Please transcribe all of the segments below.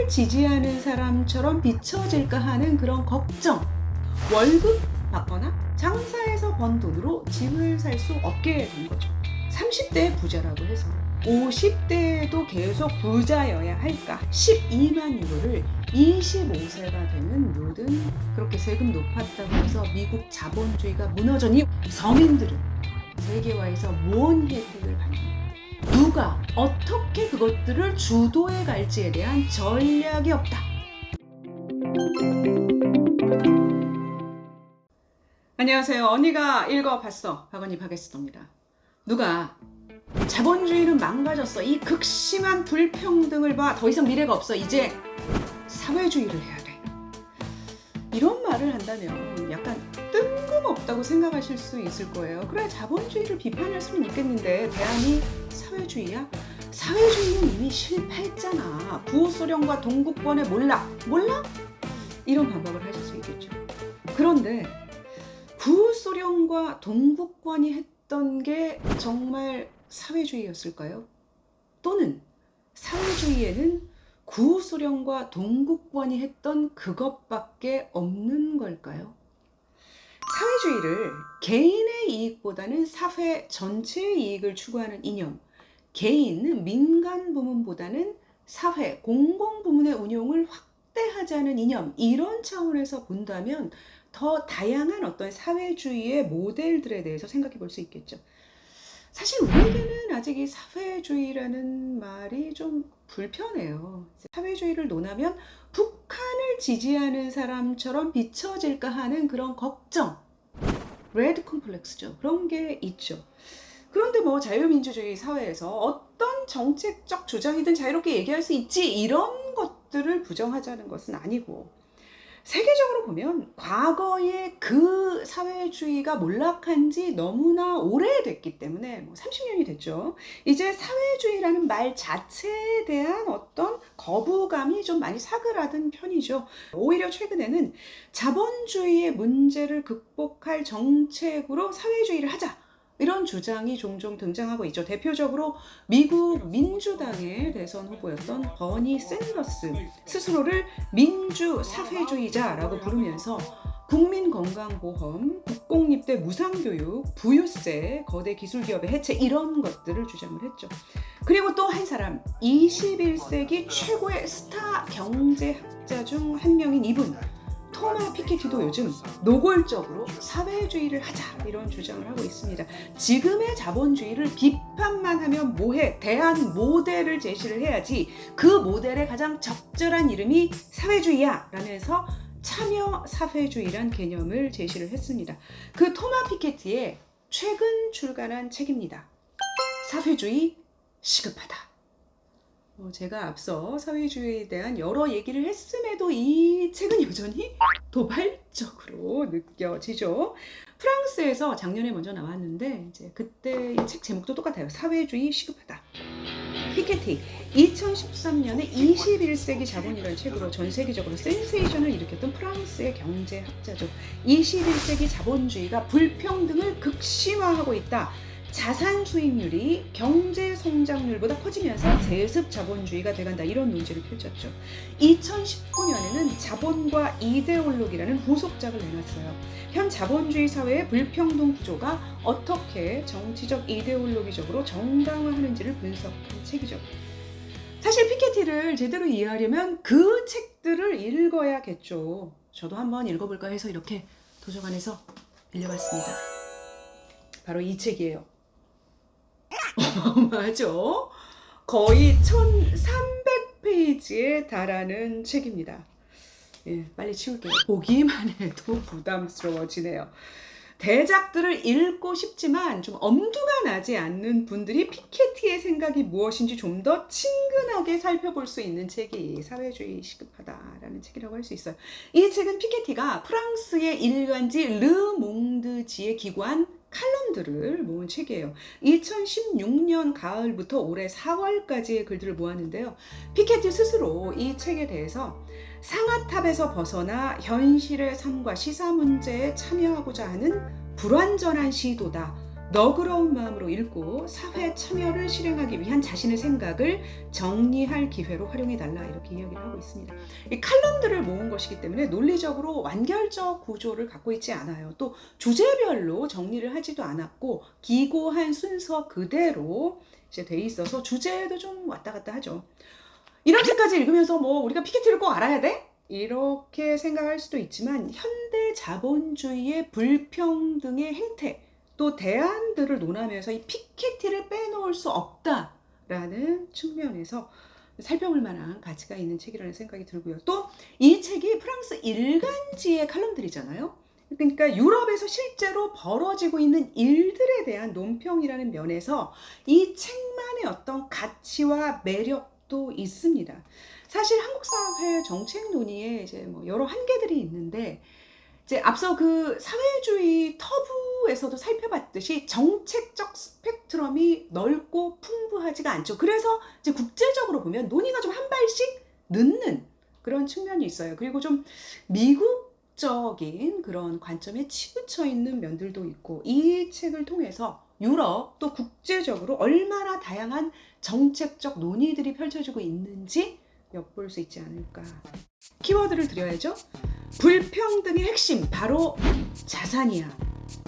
북한을 지지하는 사람처럼 비춰질까 하는 그런 걱정. 월급 받거나 장사해서 번 돈으로 집을 살 수 없게 된 거죠. 30대 부자라고 해서 50대에도 계속 부자여야 할까? 12만 유로를 25세가 되는 요든 그렇게 세금 높았다고 해서 미국 자본주의가 무너졌니? 서민들은 세계화에서 뭔 혜택을 받니? 누가 어떻게 그것들을 주도해 갈지에 대한 전략이 없다. 안녕하세요. 언니가 읽어봤어. 박언니 박에스더입니다. 누가 자본주의는 망가졌어. 이 극심한 불평등을 봐. 더 이상 미래가 없어. 이제 사회주의를 해야 돼. 이런 말을 한다면 약간 뜬금없다고 생각하실 수 있을 거예요. 그래, 자본주의를 비판할 수는 있겠는데 대안이 사회주의야? 사회주의는 이미 실패했잖아. 구소련과 동국권의 몰락? 이런 반박을 하실 수 있겠죠. 그런데 구소련과 동국권이 했던 게 정말 사회주의였을까요? 또는 사회주의에는 구소련과 동국권이 했던 그것밖에 없는 걸까요? 사회주의를 개인의 이익보다는 사회 전체의 이익을 추구하는 이념, 개인, 민간 부문보다는 사회, 공공 부문의 운용을 확대하자는 이념, 이런 차원에서 본다면 더 다양한 어떤 사회주의의 모델들에 대해서 생각해 볼 수 있겠죠. 사실 우리에게는 아직 이 사회주의라는 말이 좀 불편해요. 사회주의를 논하면 북한을 지지하는 사람처럼 비춰질까 하는 그런 걱정, 레드 컴플렉스죠. 그런 게 있죠. 그런데 뭐 자유민주주의 사회에서 어떤 정책적 주장이든 자유롭게 얘기할 수 있지, 이런 것들을 부정하자는 것은 아니고, 세계적으로 보면 과거에 그 사회주의가 몰락한 지 너무나 오래됐기 때문에 30년이 됐죠. 이제 사회주의라는 말 자체에 대한 어떤 거부감이 좀 많이 사그라든 편이죠. 오히려 최근에는 자본주의의 문제를 극복할 정책으로 사회주의를 하자, 이런 주장이 종종 등장하고 있죠. 대표적으로 미국 민주당의 대선 후보였던 버니 샌더스, 스스로를 민주 사회주의자라고 부르면서 국민건강보험, 국공립대 무상교육, 부유세, 거대 기술기업의 해체, 이런 것들을 주장을 했죠. 그리고 또 한 사람, 21세기 최고의 스타 경제학자 중 한 명인 이분, 토마 피케티도 요즘 노골적으로 사회주의를 하자, 이런 주장을 하고 있습니다. 지금의 자본주의를 비판만 하면 뭐해? 대안 모델을 제시를 해야지. 그 모델의 가장 적절한 이름이 사회주의야 라면서 참여 사회주의란 개념을 제시를 했습니다. 그 토마 피케티의 최근 출간한 책입니다. 사회주의 시급하다. 제가 앞서 사회주의에 대한 여러 얘기를 했음에도 이 책은 여전히 도발적으로 느껴지죠. 프랑스에서 작년에 먼저 나왔는데 이제 그때 이 책 제목도 똑같아요. 사회주의 시급하다. 피케티 2013년에 21세기 자본이라는 책으로 전 세계적으로 센세이션을 일으켰던 프랑스의 경제학자죠. 21세기 자본주의가 불평등을 극심화하고 있다. 자산 수익률이 경제 성장률보다 커지면서 세습 자본주의가 돼간다, 이런 논지를 펼쳤죠. 2019년에는 자본과 이데올로기라는 후속작을 내놨어요. 현 자본주의 사회의 불평등 구조가 어떻게 정치적 이데올로기적으로 정당화하는지를 분석한 책이죠. 사실 피케티를 제대로 이해하려면 그 책들을 읽어야겠죠. 저도 한번 읽어볼까 해서 이렇게 도서관에서 빌려봤습니다. 바로 이 책이에요. 어마어마하죠? 거의 1300페이지에 달하는 책입니다. 빨리 치울게요. 보기만 해도 부담스러워지네요. 대작들을 읽고 싶지만 좀 엄두가 나지 않는 분들이 피케티의 생각이 무엇인지 좀 더 친근하게 살펴볼 수 있는 책이 사회주의 시급하다라는 책이라고 할 수 있어요. 이 책은 피케티가 프랑스의 일간지 르몽드지에 기고한 칼럼들을 모은 책이에요. 2016년 가을부터 올해 4월까지의 글들을 모았는데요. 피케티 스스로 이 책에 대해서 상아탑에서 벗어나 현실의 삶과 시사 문제에 참여하고자 하는 불완전한 시도다. 너그러운 마음으로 읽고 사회 참여를 실행하기 위한 자신의 생각을 정리할 기회로 활용해달라, 이렇게 이야기를 하고 있습니다. 이 칼럼들을 모은 것이기 때문에 논리적으로 완결적 구조를 갖고 있지 않아요. 또 주제별로 정리를 하지도 않았고 기고한 순서 그대로 이제 돼 있어서 주제도 좀 왔다 갔다 하죠. 이런 책까지 읽으면서 뭐 우리가 피케티를 꼭 알아야 돼? 이렇게 생각할 수도 있지만 현대 자본주의의 불평등의 행태, 또 대안들을 논하면서 이 피케티를 빼놓을 수 없다라는 측면에서 살펴볼 만한 가치가 있는 책이라는 생각이 들고요. 또 이 책이 프랑스 일간지의 칼럼들이잖아요. 그러니까 유럽에서 실제로 벌어지고 있는 일들에 대한 논평이라는 면에서 이 책만의 어떤 가치와 매력도 있습니다. 사실 한국 사회 정책 논의에 이제 뭐 여러 한계들이 있는데, 이제 앞서 그 사회주의 터부에서도 살펴봤듯이 정책적 스펙트럼이 넓고 풍부하지가 않죠. 그래서 이제 국제적으로 보면 논의가 좀 한 발씩 늦는 그런 측면이 있어요. 그리고 좀 미국적인 그런 관점에 치우쳐 있는 면들도 있고, 이 책을 통해서 유럽 또 국제적으로 얼마나 다양한 정책적 논의들이 펼쳐지고 있는지 엿볼 수 있지 않을까. 키워드를 드려야죠. 불평등의 핵심 바로 자산이야.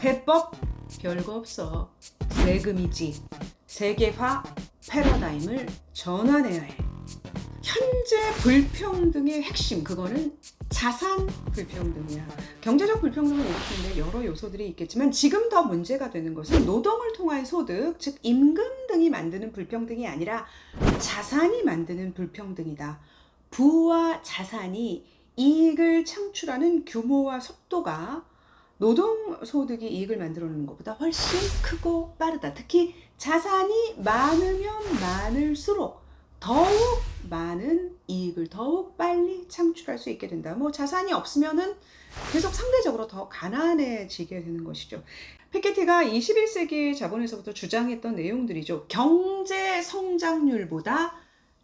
해법 별거 없어. 세금이지. 세계화 패러다임을 전환해야 해. 현재 불평등의 핵심, 그거는 자산 불평등이야. 경제적 불평등을 일으키는데 여러 요소들이 있겠지만 지금 더 문제가 되는 것은 노동을 통한 소득, 즉 임금 등이 만드는 불평등이 아니라 자산이 만드는 불평등이다. 부와 자산이 이익을 창출하는 규모와 속도가 노동소득이 이익을 만들어내는 것보다 훨씬 크고 빠르다. 특히 자산이 많으면 많을수록 더욱 많은 이익을 더욱 빨리 창출할 수 있게 된다. 뭐 자산이 없으면은 계속 상대적으로 더 가난해지게 되는 것이죠. 피케티가 21세기 자본에서부터 주장했던 내용들이죠. 경제 성장률보다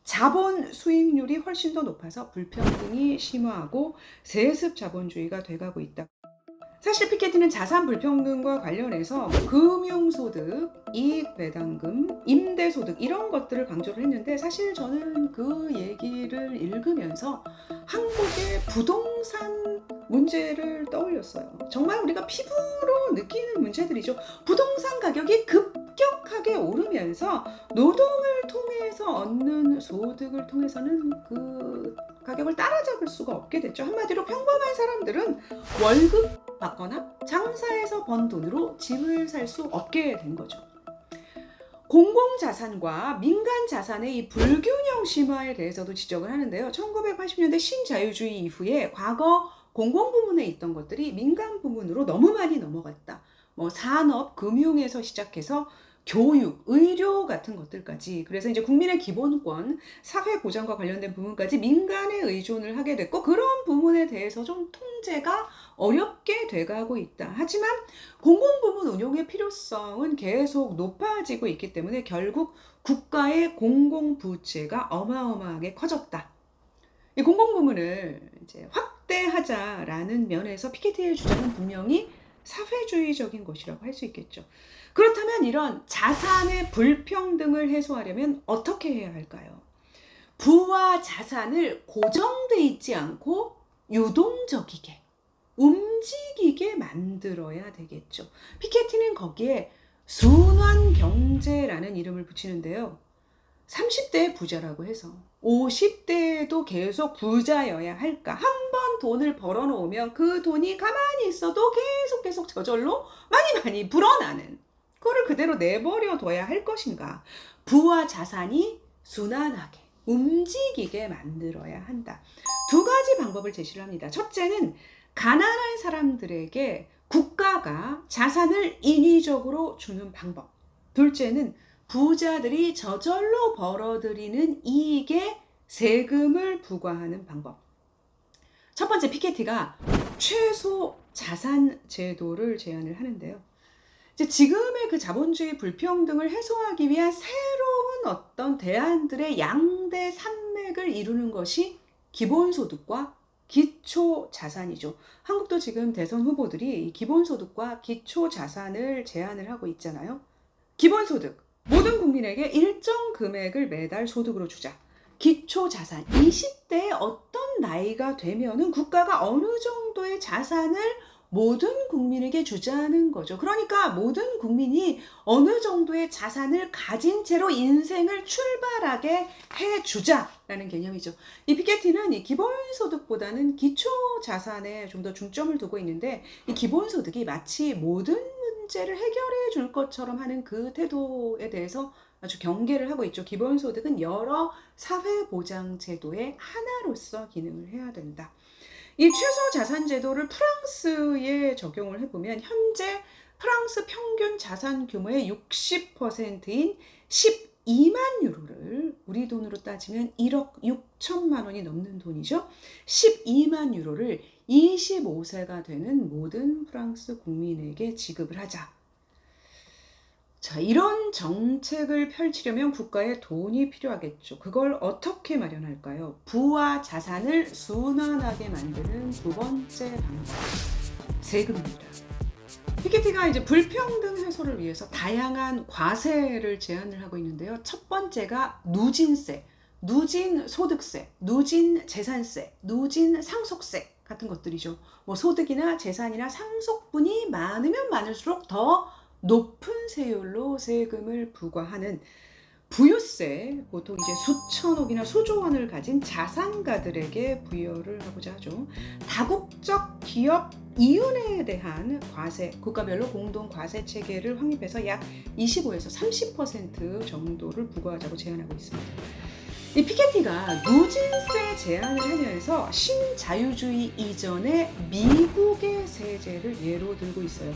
자본 수익률이 훨씬 더 높아서 불평등이 심화하고 세습 자본주의가 돼가고 있다. 사실 피케티는 자산 불평등과 관련해서 금융소득, 이익배당금, 임대소득 이런 것들을 강조를 했는데, 사실 저는 그 얘기를 읽으면서 한국의 부동산 문제를 떠올렸어요. 정말 우리가 피부로 느끼는 문제들이죠. 부동산 가격이 급격하게 오르면서 노동을 통해서 얻는 소득을 통해서는 그 가격을 따라잡을 수가 없게 됐죠. 한마디로 평범한 사람들은 월급 받거나 장사해서 번 돈으로 집을 살 수 없게 된 거죠. 공공자산과 민간자산의 이 불균형 심화에 대해서도 지적을 하는데요. 1980년대 신자유주의 이후에 과거 공공부문에 있던 것들이 민간부문으로 너무 많이 넘어갔다. 뭐 산업, 금융에서 시작해서 교육, 의료 같은 것들까지, 그래서 이제 국민의 기본권, 사회보장과 관련된 부분까지 민간에 의존을 하게 됐고, 그런 부분에 대해서 좀 통제가 어렵게 돼가고 있다. 하지만 공공부문 운용의 필요성은 계속 높아지고 있기 때문에 결국 국가의 공공부채가 어마어마하게 커졌다. 이 공공부문을 이제 확대하자라는 면에서 피케티의 주장은 분명히 사회주의적인 것이라고 할 수 있겠죠. 그렇다면 이런 자산의 불평등을 해소하려면 어떻게 해야 할까요? 부와 자산을 고정돼 있지 않고 유동적이게, 움직이게 만들어야 되겠죠. 피케티는 거기에 순환 경제라는 이름을 붙이는데요. 30대 부자라고 해서 50대에도 계속 부자여야 할까? 한 번 돈을 벌어놓으면 그 돈이 가만히 있어도 계속 저절로 많이 불어나는, 그거를 그대로 내버려 둬야 할 것인가? 부와 자산이 순환하게 움직이게 만들어야 한다. 두 가지 방법을 제시를 합니다. 첫째는 가난한 사람들에게 국가가 자산을 인위적으로 주는 방법. 둘째는 부자들이 저절로 벌어들이는 이익에 세금을 부과하는 방법. 첫 번째, 피케티가 최소 자산 제도를 제안을 하는데요. 이제 지금의 그 자본주의 불평등을 해소하기 위한 새로운 어떤 대안들의 양대 산맥을 이루는 것이 기본소득과 기초자산이죠. 한국도 지금 대선 후보들이 기본소득과 기초자산을 제안을 하고 있잖아요. 기본소득, 모든 국민에게 일정 금액을 매달 소득으로 주자. 기초자산, 20대에 어떤 나이가 되면은 국가가 어느 정도의 자산을 모든 국민에게 주자는 거죠. 그러니까 모든 국민이 어느 정도의 자산을 가진 채로 인생을 출발하게 해주자라는 개념이죠. 이 피케티는 이 기본소득보다는 기초자산에 좀 더 중점을 두고 있는데, 이 기본소득이 마치 모든 문제를 해결해 줄 것처럼 하는 그 태도에 대해서 아주 경계를 하고 있죠. 기본소득은 여러 사회보장제도의 하나로서 기능을 해야 된다. 이 최소자산제도를 프랑스에 적용을 해보면 현재 프랑스 평균 자산 규모의 60%인 12만 유로를, 우리 돈으로 따지면 1억 6천만 원이 넘는 돈이죠. 12만 유로를 25세가 되는 모든 프랑스 국민에게 지급을 하자. 자, 이런 정책을 펼치려면 국가에 돈이 필요하겠죠. 그걸 어떻게 마련할까요? 부와 자산을 순환하게 만드는 두 번째 방법, 세금입니다. 피케티가 이제 불평등 해소를 위해서 다양한 과세를 제안을 하고 있는데요. 첫 번째가 누진세, 누진소득세, 누진재산세, 누진상속세 같은 것들이죠. 뭐 소득이나 재산이나 상속분이 많으면 많을수록 더 높은 세율로 세금을 부과하는 부유세, 보통 이제 수천억이나 수조 원을 가진 자산가들에게 부여를 하고자 하죠. 다국적 기업 이윤에 대한 과세, 국가별로 공동 과세 체계를 확립해서 약 25에서 30% 정도를 부과하자고 제안하고 있습니다. 이 피케티가 누진세 제안을 하면서 신자유주의 이전의 미국의 세제를 예로 들고 있어요.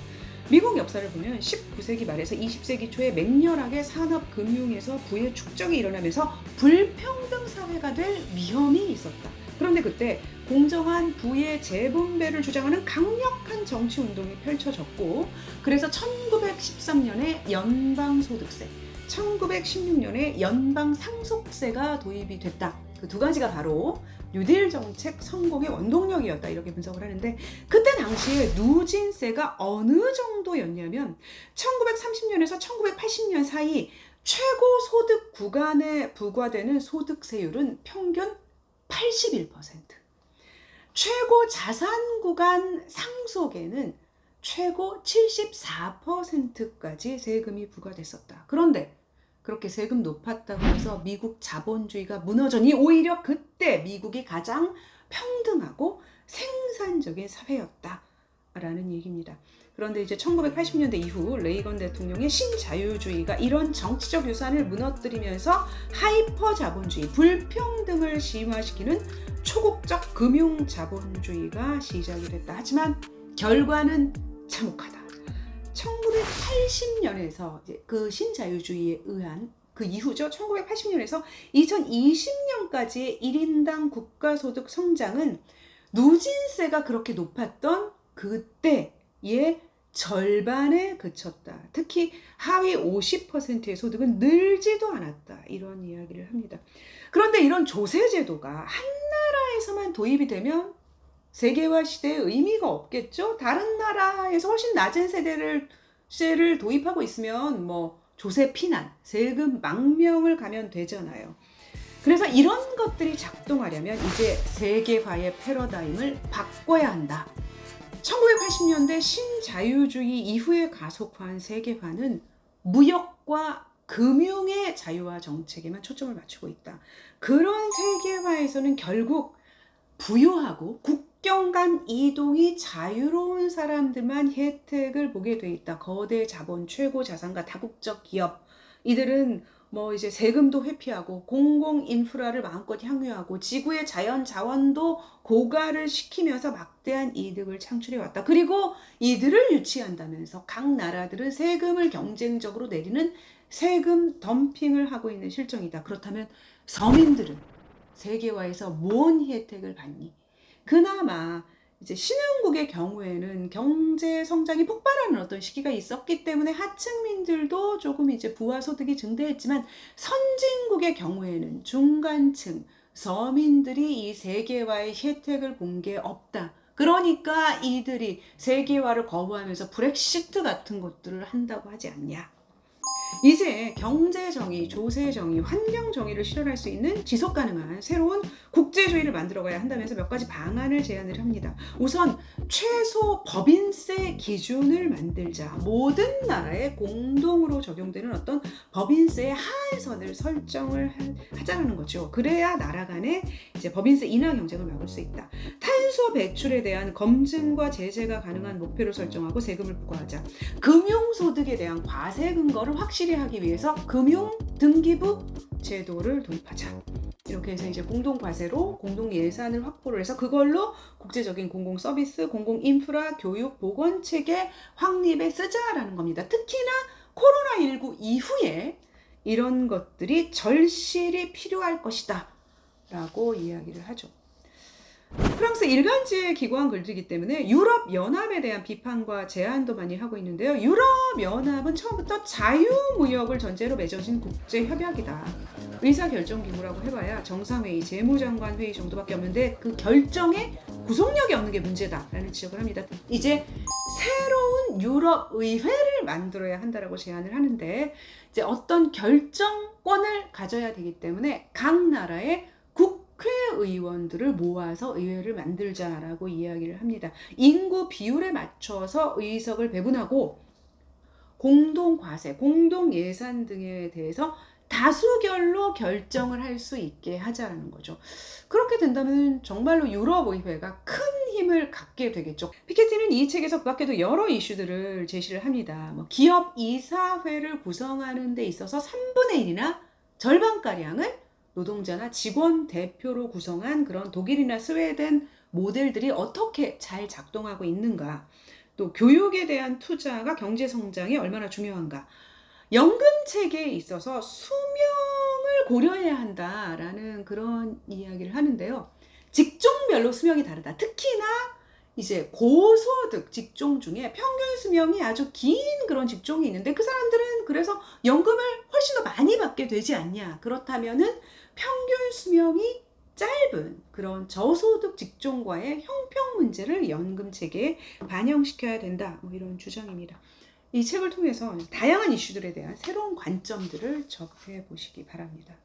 미국 역사를 보면 19세기 말에서 20세기 초에 맹렬하게 산업금융에서 부의 축적이 일어나면서 불평등 사회가 될 위험이 있었다. 그런데 그때 공정한 부의 재분배를 주장하는 강력한 정치운동이 펼쳐졌고, 그래서 1913년에 연방소득세, 1916년에 연방상속세가 도입이 됐다. 그 두 가지가 바로 뉴딜 정책 성공의 원동력이었다, 이렇게 분석을 하는데, 그때 당시에 누진세가 어느 정도였냐면 1930년에서 1980년 사이 최고 소득 구간에 부과되는 소득세율은 평균 81%, 최고 자산 구간 상속에는 최고 74%까지 세금이 부과됐었다. 그런데 그렇게 세금 높았다고 해서 미국 자본주의가 무너져니, 오히려 그때 미국이 가장 평등하고 생산적인 사회였다라는 얘기입니다. 그런데 이제 1980년대 이후 레이건 대통령의 신자유주의가 이런 정치적 유산을 무너뜨리면서 하이퍼 자본주의, 불평등을 심화시키는 초국적 금융 자본주의가 시작이 됐다. 하지만 결과는 참혹하다. 1980년에서 그 신자유주의에 의한 그 이후죠. 1980년에서 2020년까지의 1인당 국가소득 성장은 누진세가 그렇게 높았던 그때의 절반에 그쳤다. 특히 하위 50%의 소득은 늘지도 않았다. 이런 이야기를 합니다. 그런데 이런 조세제도가 한 나라에서만 도입이 되면 세계화 시대에 의미가 없겠죠. 다른 나라에서 훨씬 낮은 세를 도입하고 있으면 뭐 조세 피난, 세금 망명을 가면 되잖아요. 그래서 이런 것들이 작동하려면 이제 세계화의 패러다임을 바꿔야 한다. 1980년대 신자유주의 이후에 가속화한 세계화는 무역과 금융의 자유화 정책에만 초점을 맞추고 있다. 그런 세계화에서는 결국 부유하고 국경 간 이동이 자유로운 사람들만 혜택을 보게 돼 있다. 거대 자본, 최고 자산가, 다국적 기업, 이들은 뭐 이제 세금도 회피하고 공공 인프라를 마음껏 향유하고 지구의 자연 자원도 고갈을 시키면서 막대한 이득을 창출해 왔다. 그리고 이들을 유치한다면서 각 나라들은 세금을 경쟁적으로 내리는 세금 덤핑을 하고 있는 실정이다. 그렇다면 서민들은 세계화에서 뭔 혜택을 받니? 그나마 이제 신흥국의 경우에는 경제 성장이 폭발하는 어떤 시기가 있었기 때문에 하층민들도 조금 이제 부와 소득이 증대했지만, 선진국의 경우에는 중간층, 서민들이 이 세계화의 혜택을 본 게 없다. 그러니까 이들이 세계화를 거부하면서 브렉시트 같은 것들을 한다고 하지 않냐. 이제 경제 정의, 조세 정의, 환경 정의를 실현할 수 있는 지속 가능한 새로운 국제주의를 만들어가야 한다면서 몇 가지 방안을 제안을 합니다. 우선 최소 법인세 기준을 만들자. 모든 나라에 공동으로 적용되는 어떤 법인세의 하한선을 설정을 하자는 거죠. 그래야 나라 간에 이제 법인세 인하 경쟁을 막을 수 있다. 탄소 배출에 대한 검증과 제재가 가능한 목표를 설정하고 세금을 부과하자. 금융소득에 대한 과세 근거를 확실히 하기 위해서 금융등기부 제도를 도입하자. 이렇게 해서 이제 공동과세로 공동예산을 확보를 해서 그걸로 국제적인 공공서비스, 공공인프라, 교육, 보건체계 확립에 쓰자라는 겁니다. 특히나 코로나19 이후에 이런 것들이 절실히 필요할 것이다 라고 이야기를 하죠. 프랑스 일간지에 기고한 글들이기 때문에 유럽연합에 대한 비판과 제안도 많이 하고 있는데요. 유럽연합은 처음부터 자유무역을 전제로 맺어진 국제협약이다. 의사결정기구라고 해봐야 정상회의, 재무장관회의 정도밖에 없는데 그 결정에 구속력이 없는 게 문제다라는 지적을 합니다. 이제 새로운 유럽의회를 만들어야 한다라고 제안을 하는데 이제 어떤 결정권을 가져야 되기 때문에 각 나라의 국회의원들을 모아서 의회를 만들자라고 이야기를 합니다. 인구 비율에 맞춰서 의석을 배분하고 공동과세, 공동예산 등에 대해서 다수결로 결정을 할 수 있게 하자라는 거죠. 그렇게 된다면 정말로 유럽의회가 큰 힘을 갖게 되겠죠. 피케티는 이 책에서 그 밖에도 여러 이슈들을 제시를 합니다. 기업 이사회를 구성하는 데 있어서 3분의 1이나 절반가량을 노동자나 직원 대표로 구성한 그런 독일이나 스웨덴 모델들이 어떻게 잘 작동하고 있는가, 또 교육에 대한 투자가 경제 성장에 얼마나 중요한가, 연금 체계에 있어서 수명을 고려해야 한다라는 그런 이야기를 하는데요. 직종별로 수명이 다르다. 특히나 이제 고소득 직종 중에 평균 수명이 아주 긴 그런 직종이 있는데 그 사람들은 그래서 연금을 훨씬 더 많이 받게 되지 않냐. 그렇다면은 평균 수명이 짧은 그런 저소득 직종과의 형평 문제를 연금 체계에 반영시켜야 된다. 이런 주장입니다. 이 책을 통해서 다양한 이슈들에 대한 새로운 관점들을 접해 보시기 바랍니다.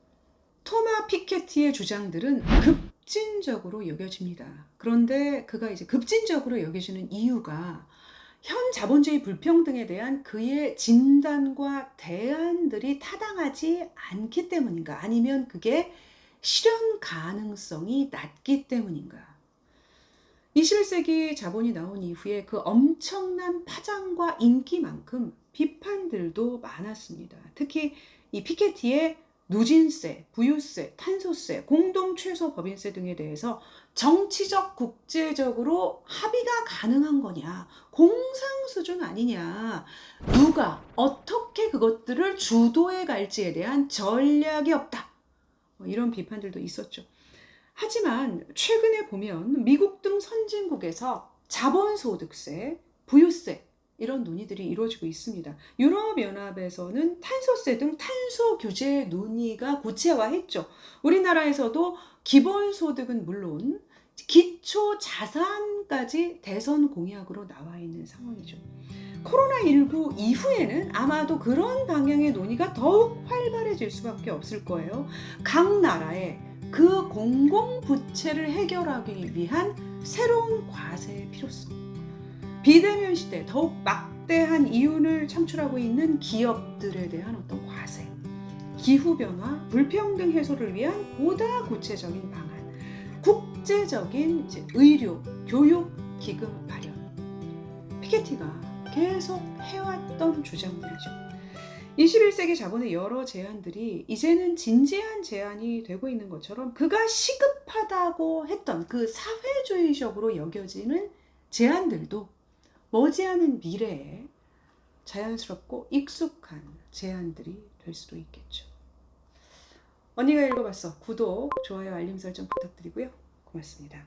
토마 피케티의 주장들은 급진적으로 여겨집니다. 그런데 그가 이제 급진적으로 여겨지는 이유가 현 자본주의 불평등에 대한 그의 진단과 대안들이 타당하지 않기 때문인가? 아니면 그게 실현 가능성이 낮기 때문인가? 21세기 자본이 나온 이후에 그 엄청난 파장과 인기만큼 비판들도 많았습니다. 특히 이 피케티의 누진세, 부유세, 탄소세, 공동 최소 법인세 등에 대해서 정치적, 국제적으로 합의가 가능한 거냐, 공상 수준 아니냐, 누가 어떻게 그것들을 주도해 갈지에 대한 전략이 없다. 이런 비판들도 있었죠. 하지만 최근에 보면 미국 등 선진국에서 자본소득세, 부유세 이런 논의들이 이루어지고 있습니다. 유럽연합에서는 탄소세 등 탄소 규제 논의가 구체화했죠. 우리나라에서도 기본소득은 물론 기초 자산까지 대선 공약으로 나와 있는 상황이죠. 코로나19 이후에는 아마도 그런 방향의 논의가 더욱 활발해질 수밖에 없을 거예요. 각 나라의 그 공공부채를 해결하기 위한 새로운 과세의 필요성. 비대면 시대 더욱 막대한 이윤을 창출하고 있는 기업들에 대한 어떤 과세. 기후변화, 불평등 해소를 위한 보다 구체적인 방안. 국제적인 의료, 교육, 기금 마련. 피케티가 계속 해왔던 주장들이죠. 21세기 자본의 여러 제안들이 이제는 진지한 제안이 되고 있는 것처럼 그가 시급하다고 했던 그 사회주의적으로 여겨지는 제안들도 머지않은 미래에 자연스럽고 익숙한 제안들이 될 수도 있겠죠. 언니가 읽어봤어. 구독, 좋아요, 알림 설정 부탁드리고요. 고맙습니다.